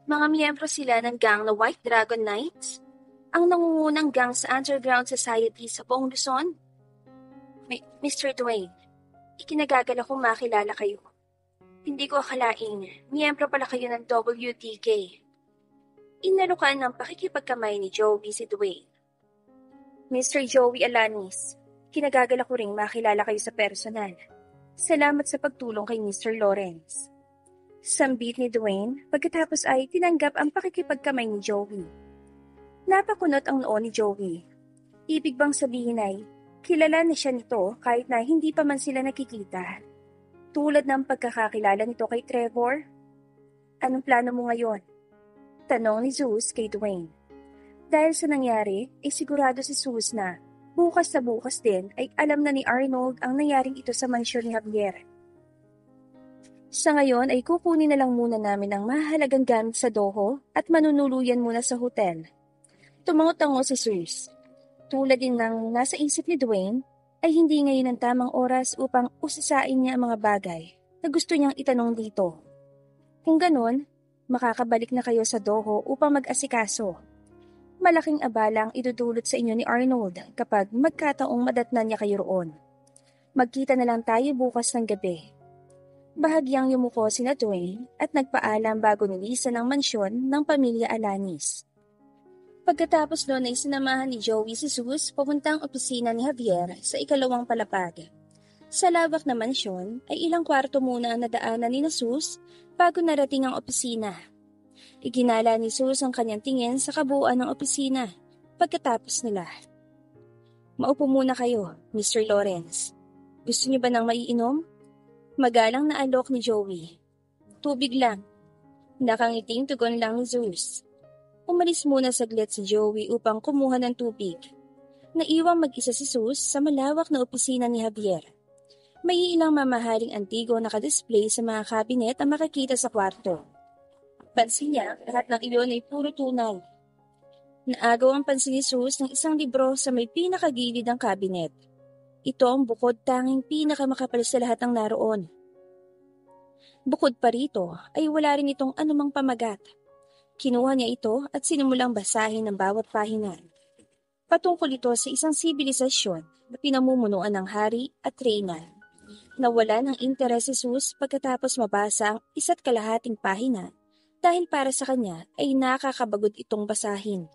Mga miyembro sila ng gang na White Dragon Knights, ang nangungunang gang sa underground society sa buong Luzon. Mr. Dwayne, ikinagagal akong makilala kayo. Hindi ko akalaing miyembro pala kayo ng WTK. Inalukan ng pakikipagkamay ni Joey si Dwayne. Mr. Joey Alanis, kinagagal ako ring makilala kayo sa personal. Salamat sa pagtulong kay Mr. Lawrence. Sambit ni Dwayne pagkatapos ay tinanggap ang pakikipagkamay ni Joey. Napakunot ang noo ni Joey. Ibig bang sabihin ay kilala na siya nito kahit na hindi pa man sila nakikita. Tulad ng pagkakakilala nito kay Trevor. Anong plano mo ngayon? Tanong ni Zeus kay Dwayne. Dahil sa nangyari, ay sigurado si Zeus na bukas na bukas din ay alam na ni Arnold ang nangyaring ito sa mansyon ni Javier. Sa ngayon ay kukunin na lang muna namin ang mahalagang gamit sa doho at manunuluyan muna sa hotel. Tumango-tango si Zeus. Tulad din ng nasa isip ni Dwayne, ay hindi ngayon ang tamang oras upang usasain niya ang mga bagay na gusto niyang itanong dito. Kung ganon, makakabalik na kayo sa doho upang mag-asikaso. Malaking abala ang idudulot sa inyo ni Arnold kapag magkataong madatnan niya kayo roon. Magkita na lang tayo bukas ng gabi. Bahagyang yumuko sina Dwayne at nagpaalam bago nilisan ang mansyon ng pamilya Alanis. Pagkatapos noon ay sinamahan ni Joey si Zeus papuntang opisina ni Javier sa ikalawang palapag. Sa lawak na mansyon ay ilang kwarto muna ang nadaanan ni Zeus bago narating ang opisina. Iginala ni Zeus ang kanyang tingin sa kabuuan ng opisina pagkatapos nila. Maupo muna kayo, Mr. Lawrence. Gusto niyo ba ng maiinom? Magalang na alok ni Joey. Tubig lang. Nakangiting tugon lang ni Zeus. Umalis muna saglit si Joey upang kumuha ng tubig. Naiwang mag-isa si Zeus sa malawak na opisina ni Javier. May ilang mamahaling antigo nakadisplay sa mga kabinet ang makikita sa kwarto. Pansin niya, lahat ng iyon ay puro tunay. Naagaw ang pansin ni Zeus ng isang libro sa may pinakagilid ng kabinet. Ito ang bukod tanging pinakamakapal sa lahat ng naroon. Bukod pa rito ay wala rin itong anumang pamagat. Kinuha niya ito at sinimulang basahin ng bawat pahina. Patungkol ito sa isang sibilisasyon na pinamumunuan ng hari at reyna. Nawala ng interes si Zeus pagkatapos mabasa ang 1.25 pahina dahil para sa kanya ay nakakabagod itong basahin.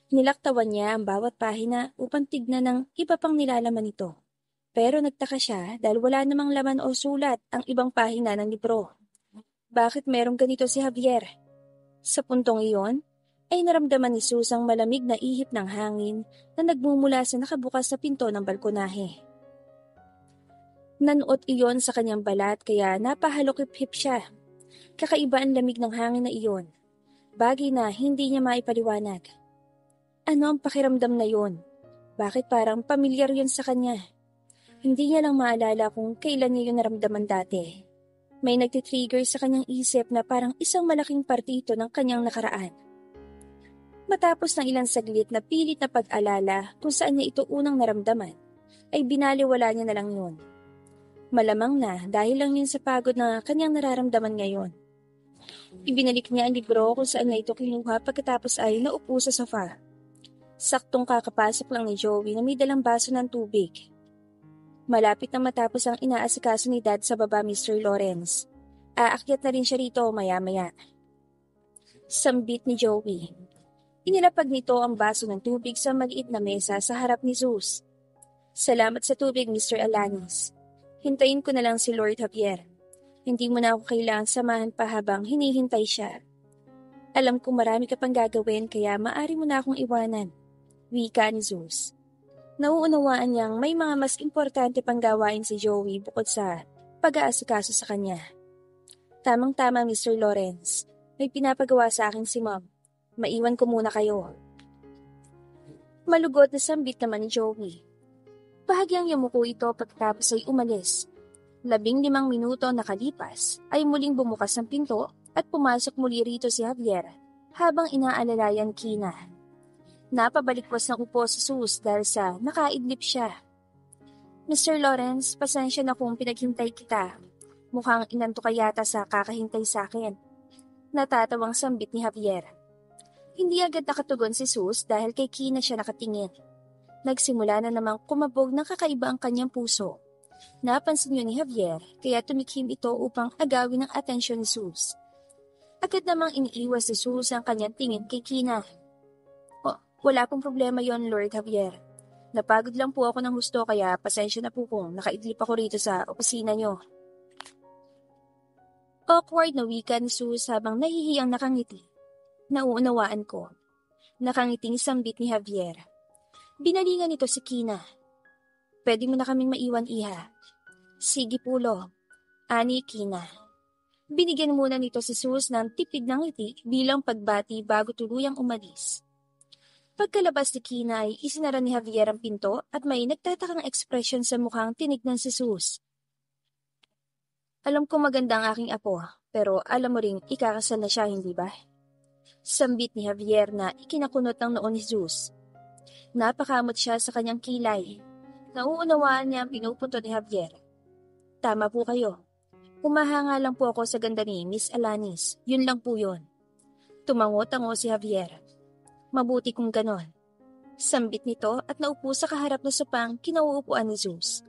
Nilaktawan niya ang bawat pahina upang tignan ng iba pang nilalaman nito. Pero nagtaka siya dahil wala namang laman o sulat ang ibang pahina ng libro. Bakit merong ganito si Javier? Sa puntong iyon, ay naramdaman ni Zeus ang malamig na ihip ng hangin na nagmumula sa nakabukas na pinto ng balkonahe. Nanuot iyon sa kanyang balat kaya napahalokip-hip siya. Kakaiba ang lamig ng hangin na iyon. Bagay na hindi niya maipaliwanag. Ano ang pakiramdam na iyon? Bakit parang pamilyar yun sa kanya? Hindi niya lang maalala kung kailan niya yun naramdaman dati. May nagtitrigger sa kanyang isip na parang isang malaking parte ito ng kanyang nakaraan. Matapos ng ilang saglit na pilit na pag-alala kung saan niya ito unang naramdaman, ay binaliwala niya na lang yun. Malamang na dahil lang yun sa pagod na kanyang nararamdaman ngayon. Ibinalik niya ang libro kung saan niya ito kinuha pagkatapos ay naupo sa sofa. Saktong kakapasok lang ni Joey na may dalang baso ng tubig. Malapit na matapos ang inaasikaso ni Dad sa baba, Mr. Lawrence. Aakyat na rin siya rito maya-maya. Sambit ni Joey. Inilapag nito ang baso ng tubig sa maliit na mesa sa harap ni Zeus. Salamat sa tubig, Mr. Alanis. Hintayin ko na lang si Lord Javier. Hindi mo na ako kailangang samahan pa habang hinihintay siya. Alam kong marami ka pang gagawin kaya maaari mo na akong iwanan. Wika ni Zeus. Nauunawaan niyang may mga mas importante pang gawain si Joey bukod sa pag-aasikaso sa kanya. Tamang-tama, Mr. Lawrence. May pinapagawa sa akin si Mom. Maiwan ko muna kayo. Malugod na sambit naman ni Joey. Bahagyang yumuko ito pagkatapos ay umalis. 15 minuto nakalipas ay muling bumukas ang pinto at pumasok muli rito si Javier habang inaalalayan Kina. Napabalikwas ng upo sa Zeus dahil sa nakaidlip siya. Mr. Lawrence, pasensya na kung pinaghintay kita. Mukhang inanto ka yata sa kakahintay sa akin. Natatawang sambit ni Javier. Hindi agad nakatugon si Sus dahil kay Kina siya nakatingin. Nagsimula na namang kumabog ng kakaiba ang kanyang puso. Napansin yun ni Javier kaya tumikhim ito upang agawin ang atensyon ni Sus. Agad namang iniiwas si Sus ang kanyang tingin kay Kina. "Oh, wala pong problema yon, Lord Javier. Napagod lang po ako ng husto kaya pasensya na po kung nakaidlip ako rito sa opisina nyo." Awkward na wika ni Sus habang nahihiyang nakangiti. Nauunawaan ko. Nakangiting sambit ni Javier. Binalingan nito si Kina. "Pwede mo na kaming maiwan, iha." "Sige pulo." Ani Kina. Binigyan muna nito si Sus ng tipid ng ngiti bilang pagbati bago tuluyang umalis. Pagkalabas ni Kina ay isinara ni Javier ang pinto at may nagtatakang ekspresyon sa mukhang tinignan si Sus. "Alam ko maganda ang aking apo, pero alam mo ring ikakasal na siya, hindi ba?" Sambit ni Javier na ikinakunot ng noon ni Sus. Napakamot siya sa kanyang kilay. Nauunawaan niya ang pinupunto ni Javier. "Tama po kayo. Umahanga lang po ako sa ganda ni Miss Alanis. Yun lang po yun." Tumango-tango si Javier. "Mabuti kung ganon." Sambit nito at naupo sa kaharap na sopang kinauupuan ni Sus.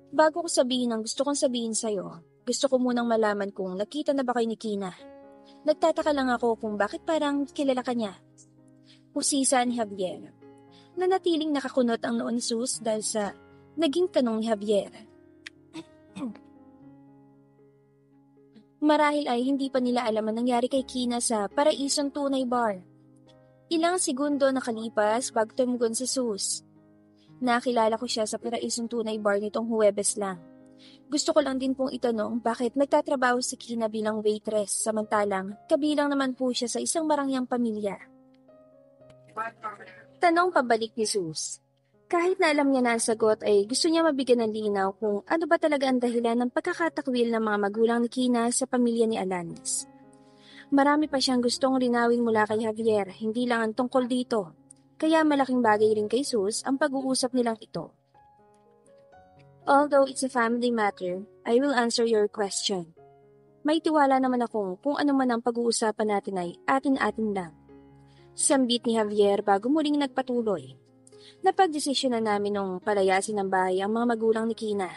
"Bago ko sabihin ang gusto kong sabihin sa'yo, gusto ko munang malaman kung nakita na ba kayo ni Kina. Nagtataka lang ako kung bakit parang kilala ka niya." Usisa ni Javier. Nanatiling nakakunot ang noo ni Sus dahil sa naging tanong ni Javier. Marahil ay hindi pa nila alam ang nangyari kay Kina sa Paraisong Tunay Bar. Ilang segundo nakalipas bago tumugon si Sus. "Nakilala ko siya sa Paraisong Tunay Bar nitong Huwebes lang. Gusto ko lang din pong itanong bakit nagtatrabaho si Kina bilang waitress samantalang kabilang naman po siya sa isang marangyang pamilya." Tanong pabalik ni Sus. Kahit na alam niya na ang sagot ay gusto niya mabigyan ng linaw kung ano ba talaga ang dahilan ng pagkakatakwil ng mga magulang ni Kina sa pamilya ni Alanis. Marami pa siyang gustong linawin mula kay Javier, hindi lang ang tungkol dito. Kaya malaking bagay rin kay Sus ang pag-uusap nilang ito. "Although it's a family matter, I will answer your question. May tiwala naman ako kung ano man ang pag-uusapan natin ay atin-atin lang." Sambit ni Javier bago muling nagpatuloy. "Napagdesisyonan namin nung palayasin ng bahay ang mga magulang ni Kina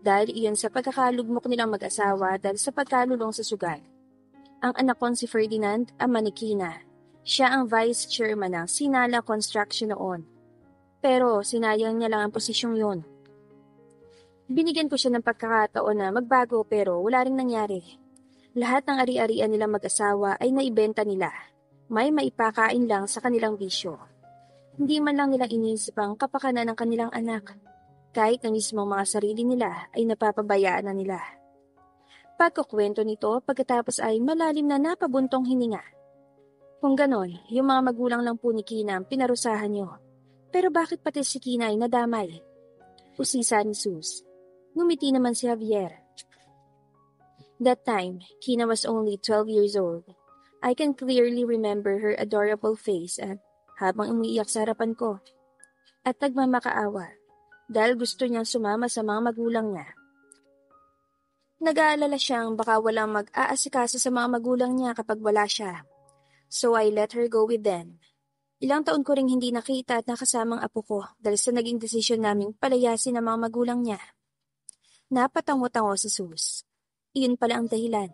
dahil iyon sa pagkakalugmok nilang mag-asawa dahil sa pagkalulong sa sugal. Ang anak kon si Ferdinand, ama ni Kina. Siya ang vice chairman ng Sinala Construction noon. Pero sinayang niya lang ang posisyong yun. Binigyan ko siya ng pagkakataon na magbago pero wala ring nangyari. Lahat ng ari-arian nilang mag-asawa ay naibenta nila. May maipakain lang sa kanilang bisyo. Hindi man lang nilang iniisip ang kapakanan ng kanilang anak. Kahit na mismo mga sarili nila ay napapabayaan na nila." Pagkukwento nito pagkatapos ay malalim na napabuntong hininga. "Kung ganon, yung mga magulang lang po ni Kina ang pinarusahan niyo. Pero bakit pati si Kina ay nadamay?" Usisa ni Sus. Ngumiti naman si Javier. "That time, Kina was only 12 years old. I can clearly remember her adorable face at habang umiiyak sa harapan ko. At nagmamakaawa dahil gusto niyang sumama sa mga magulang niya. Nag-aalala siyang baka walang mag-aasikaso sa mga magulang niya kapag wala siya. So I let her go with them. Ilang taon ko ring hindi nakita at nakasamang apo ko dahil sa naging desisyon naming palayasin ang mga magulang niya." Napatango-tango si Sus. Iyon pala ang dahilan.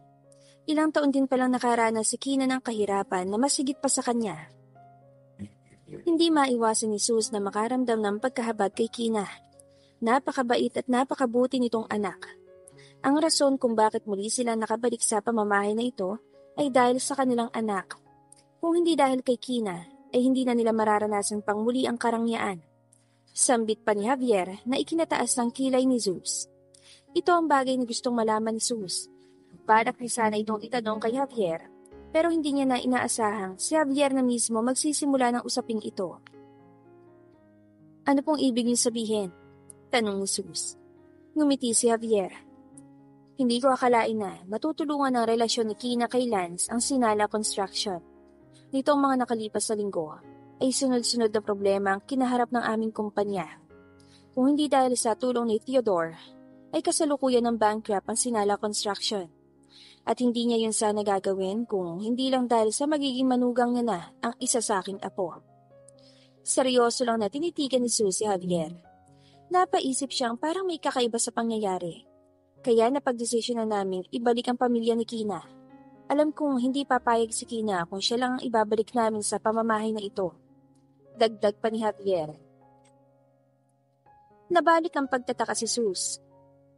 Ilang taon din palang nakaranas si Kina ng kahirapan na mas higit pa sa kanya. Hindi maiwasan ni Sus na makaramdam ng pagkahabag kay Kina. Napakabait at napakabuti nitong anak. Ang rason kung bakit muli sila nakabalik sa pamamahay na ito ay dahil sa kanilang anak. Kung hindi dahil kay Kina, ay hindi na nila mararanasan pang muli ang karangyaan. Sambit pa ni Javier na ikinataas ng kilay ni Sus. Ito ang bagay na gustong malaman ni Sus. Balak ni sana itong itanong kay Javier, pero hindi niya na inaasahang si Javier na mismo magsisimula ng usaping ito. "Ano pong ibig niyo sabihin?" tanong ni Sus. Ngumiti si Javier. "Hindi ko akalain na matutulungan ang relasyon ni Kina kay Lance ang Sinala Construction. Nitong mga nakalipas na linggo, ay sunod-sunod na problema ang kinaharap ng aming kumpanya. Kung hindi dahil sa tulong ni Theodore, ay kasalukuyan ng bankrupt ang Sinala Construction. At hindi niya yun sana gagawin kung hindi lang dahil sa magiging manugang niya na ang isa sa aking apo. Seryoso lang na tinitigan ni Susie Javier. Napaisip siyang parang may kakaiba sa pangyayari. Kaya napagdesisyon na naming ibalik ang pamilya ni Kina. Alam kong hindi papayag si Kina kung siya lang ang ibabalik namin sa pamamahay na ito. Dagdag pa ni Javier. Nabalik ang pagtataka si Sus.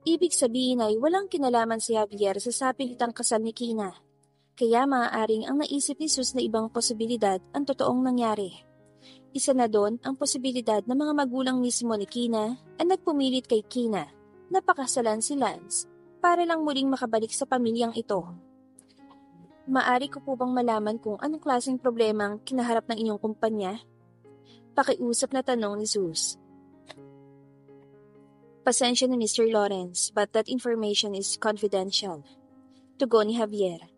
Ibig sabihin ay walang kinalaman si Javier sa sapilitang kasal ni Kina. Kaya maaaring ang naisip ni Sus na ibang posibilidad ang totoong nangyari. Isa na doon ang posibilidad na mga magulang mismo ni Kina ang nagpumilit kay Kina na pakasalan si Lance para lang muling makabalik sa pamilyang ito. Maari ko po bang malaman kung anong klaseng problema ang kinaharap ng inyong kumpanya? Pakiusap na tanong ni Sus. Pasensya na Mr. Lawrence, but that information is confidential. Tugon ni Javier.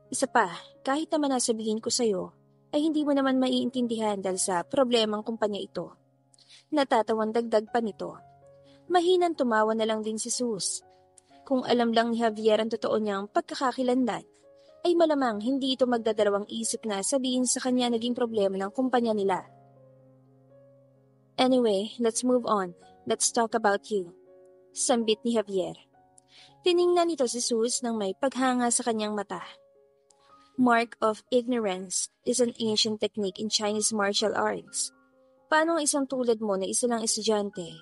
Isa pa, kahit naman nasabihin ko sa'yo, ay hindi mo naman maiintindihan dahil sa problemang kumpanya ito. Natatawan dagdag pa nito. Mahinang tumawa na lang din si Sus. Kung alam lang ni Javier ang totoo niyang pagkakakilanlan, ay malamang hindi ito magdadalawang isip na sabihin sa kanya naging problema ng kumpanya nila. Anyway, let's move on. Let's talk about you. Sambit ni Javier. Tiningnan nito si Sus nang may paghanga sa kanyang mata. Mark of ignorance is an ancient technique in Chinese martial arts. Paano ang isang tulad mo na isa lang estudyante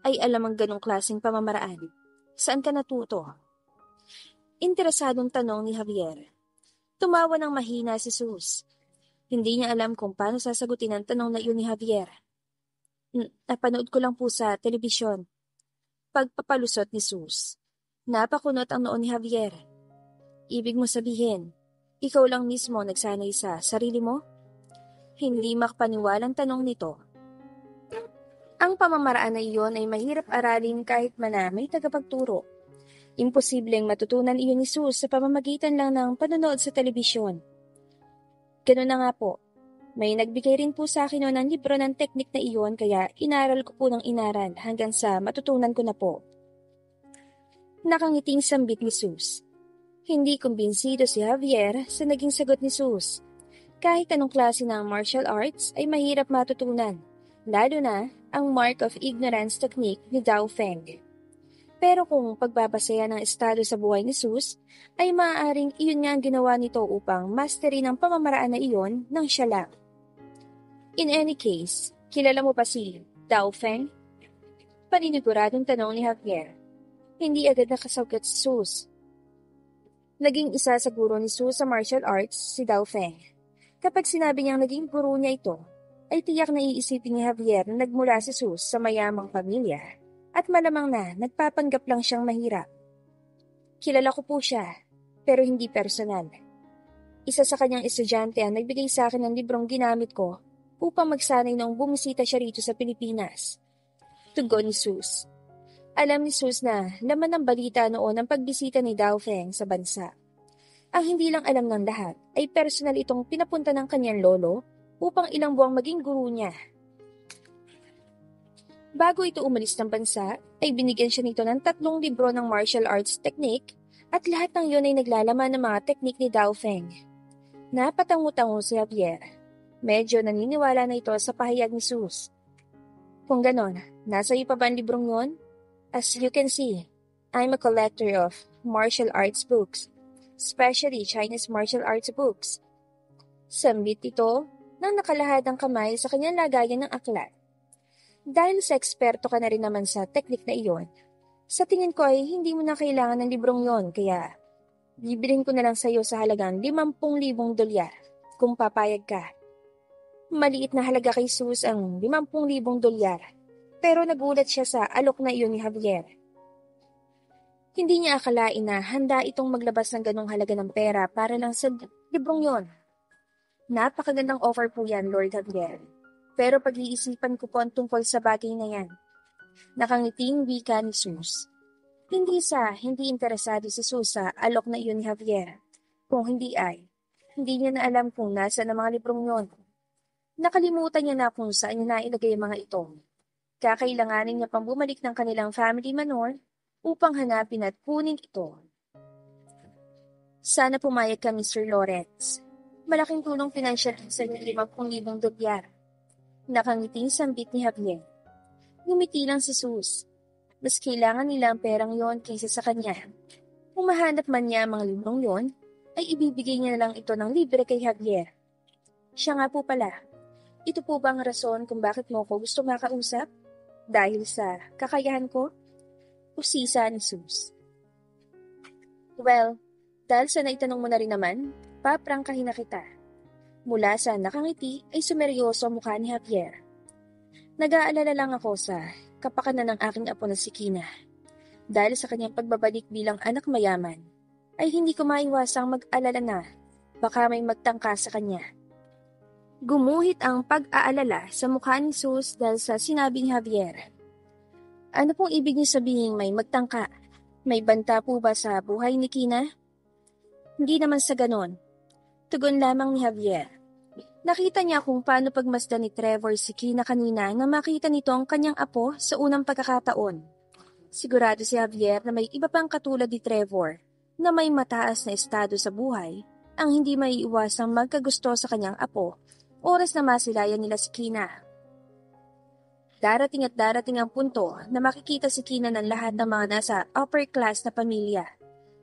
ay alam ang ganong klaseng pamamaraan? Saan ka natuto? Interesadong tanong ni Javier. Tumawa ng mahina si Sus. Hindi niya alam kung paano sasagutin ang tanong na iyon ni Javier. Napanood ko lang po sa telebisyon. Pagpapalusot ni Sus. Napakunot ang noon ni Javier. Ibig mo sabihin, ikaw lang mismo nagsanay sa sarili mo? Hindi makapaniwalang tanong nito. Ang pamamaraan na iyon ay mahirap aralin kahit man na may tagapagturo. Imposibleng matutunan iyon ni Sus sa pamamagitan lang ng panonood sa telebisyon. Ganun na nga po. May nagbigay rin po sa akin ng libro ng teknik na iyon kaya inaral ko po ng inaral hanggang sa matutunan ko na po. Nakangiting sambit ni Sus. Hindi kumbinsido si Javier sa naging sagot ni Sus. Kahit anong klase ng martial arts ay mahirap matutunan, lalo na ang mark of ignorance technique ni Dao Feng. Pero kung pagbabasaya ng estado sa buhay ni Sus, ay maaaring iyon nga ang ginawa nito upang mastery ng pamamaraan na iyon ng siya lang. In any case, kilala mo pa si Dao Feng? Paniniguradong tanong ni Javier. Hindi agad nakasagot si Sus. Naging isa sa guro ni Sus sa martial arts si Dao Feng. Kapag sinabi niyang naging guro niya ito, ay tiyak na iisipin ni Javier na nagmula si Sus sa mayamang pamilya at malamang na nagpapanggap lang siyang mahirap. Kilala ko po siya, pero hindi personal. Isa sa kanyang estudyante ang nagbigay sa akin ng librong ginamit ko upang magsanay noong bumisita siya rito sa Pilipinas. Tugon ni Sus. Alam ni Sus na laman ng balita noon ang pagbisita ni Dao Feng sa bansa. Ang hindi lang alam ng lahat ay personal itong pinapunta ng kanyang lolo upang ilang buwang maging guru niya. Bago ito umalis ng bansa, ay binigyan siya nito ng 3 libro ng martial arts technique at lahat ng yun ay naglalaman ng mga teknik ni Dao Feng. Napatango-tango si Javier. Medyo naniniwala na ito sa pahayag ni Sus. Kung ganon, nasa iyo pa ba ang librong yun? As you can see, I'm a collector of martial arts books, especially Chinese martial arts books. Sambit ito nang nakalahad ang kamay sa kanyang lagayan ng aklat. Dahil sa eksperto ka na rin naman sa teknik na iyon, sa tingin ko ay hindi mo na kailangan ng librong yon kaya bibilhin ko na lang sa iyo sa halagang 50,000 dolyar kung papayag ka. Maliit na halaga kay Sus ang 50,000 dolyar pero nagulat siya sa alok na iyon ni Javier. Hindi niya akalain na handa itong maglabas ng ganong halaga ng pera para lang sa librong yon. Napakagandang offer po yan, Lord Javier. Pero pag-iisipan ko po ang tungkol sa bagay na yan. Nakangiting wika ni Sus. Hindi interesado si Sus sa alok na iyon ni Javier. Kung hindi ay, hindi niya na alam kung nasa ang mga librong yon. Nakalimutan niya na kung saan niya nailagay ang mga ito. Kakailanganin niya pang bumalik ng kanilang family manor upang hanapin at kunin ito. Sana pumayag ka, Mr. Lawrence. Malaking tulong pinansyal sa $50,000. Nakangiting sambit ni Javier. Ngumiti lang si Sus. Mas kailangan nila ang perang yon kaysa sa kanya. Kung mahanap man niya ang mga librong yon, ay ibibigay niya na lang ito ng libre kay Javier. Siya nga po pala. Ito po ba ang rason kung bakit mo ko gusto makausap? Dahil sa kakayahan ko? Usisa ni Sus. Well, dahil sa naitanong mo na rin naman, paprangkahin na kita. Mula sa nakangiti ay sumeryoso ang mukha ni Javier. Nag-aalala lang ako sa kapakanan ng aking apo na si Kina. Dahil sa kanyang pagbabalik bilang anak mayaman, ay hindi ko maiwasang mag-alala na baka may magtangka sa kanya. Gumuhit ang pag-aalala sa mukha ni Sus dahil sa sinabi ni Javier. Ano pong ibig niyo sabihin may magtangka? May banta po ba sa buhay ni Kina? Hindi naman sa ganon. Tugon lamang ni Javier. Nakita niya kung paano pagmasdan ni Trevor si Kina kanina na makita nito ang kanyang apo sa unang pagkakataon. Sigurado si Javier na may iba pang katulad ni Trevor na may mataas na estado sa buhay ang hindi maiiwasang magkagusto sa kanyang apo oras na masilayan nila si Kina. Darating at darating ang punto na makikita si Kina ng lahat ng mga nasa upper class na pamilya,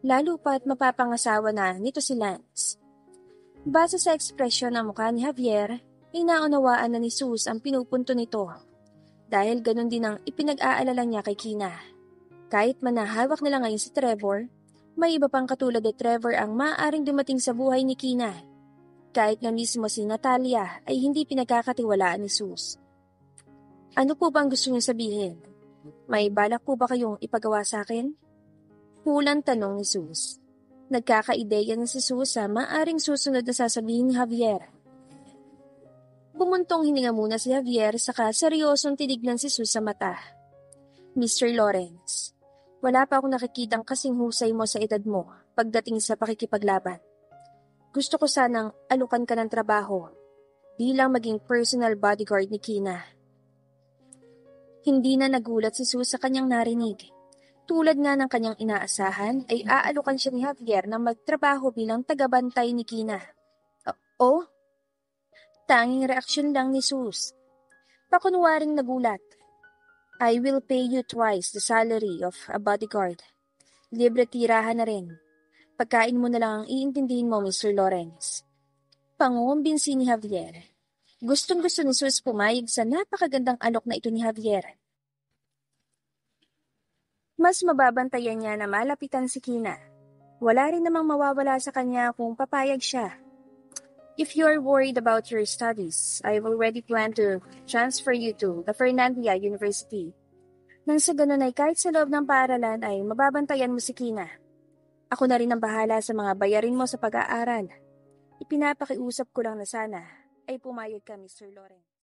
lalo pa't mapapangasawa na nito si Lance. Base sa ekspresyon ng mukha ni Javier, ay naunawaan na ni Sus ang pinupunto nito. Dahil ganun din ang ipinag-aalala niya kay Kina. Kahit manahawak nila ngayon si Trevor, may iba pang katulad ni Trevor ang maaaring dumating sa buhay ni Kina. Kahit nga mismo si Natalia ay hindi pinagkakatiwalaan ni Sus. Ano po bang gusto niyo sabihin? May balak po ba kayong ipagawa sa akin? Hulang tanong ni Sus. Nagkakaideya na si Sus sa maaring susunod na sasabihin ni Javier. Bumuntong hininga muna si Javier saka seryosong tinignan si Sus sa mata. Mr. Lawrence, wala pa akong nakikitang kasing husay mo sa edad mo pagdating sa pakikipaglaban. Gusto ko sanang alukan ka ng trabaho bilang maging personal bodyguard ni Kina. Hindi na nagulat si Sus sa kanyang narinig. Tulad nga ng kanyang inaasahan ay aalukan siya ni Javier na magtrabaho bilang tagabantay ni Kina. Oh? Tanging reaksyon lang ni Sus. Pakunwaring nagulat. I will pay you twice the salary of a bodyguard. Libre tirahan na rin. Pagkain mo na lang ang iintindihin mo, Mr. Lawrence. Pangumbinsi ni Javier. Gustong-gusto ni Sus pumayag sa napakagandang alok na ito ni Javier. Mas mababantayan niya na malapitan si Kina. Wala rin namang mawawala sa kanya kung papayag siya. If you're worried about your studies, I've already planned to transfer you to the Fernandina University. Nang sa ganun ay kahit sa loob ng paaralan ay mababantayan mo si Kina. Ako na rin ang bahala sa mga bayarin mo sa pag-aaral. Ipinapakiusap ko lang na sana ay pumayag ka, Mr. Lawrence.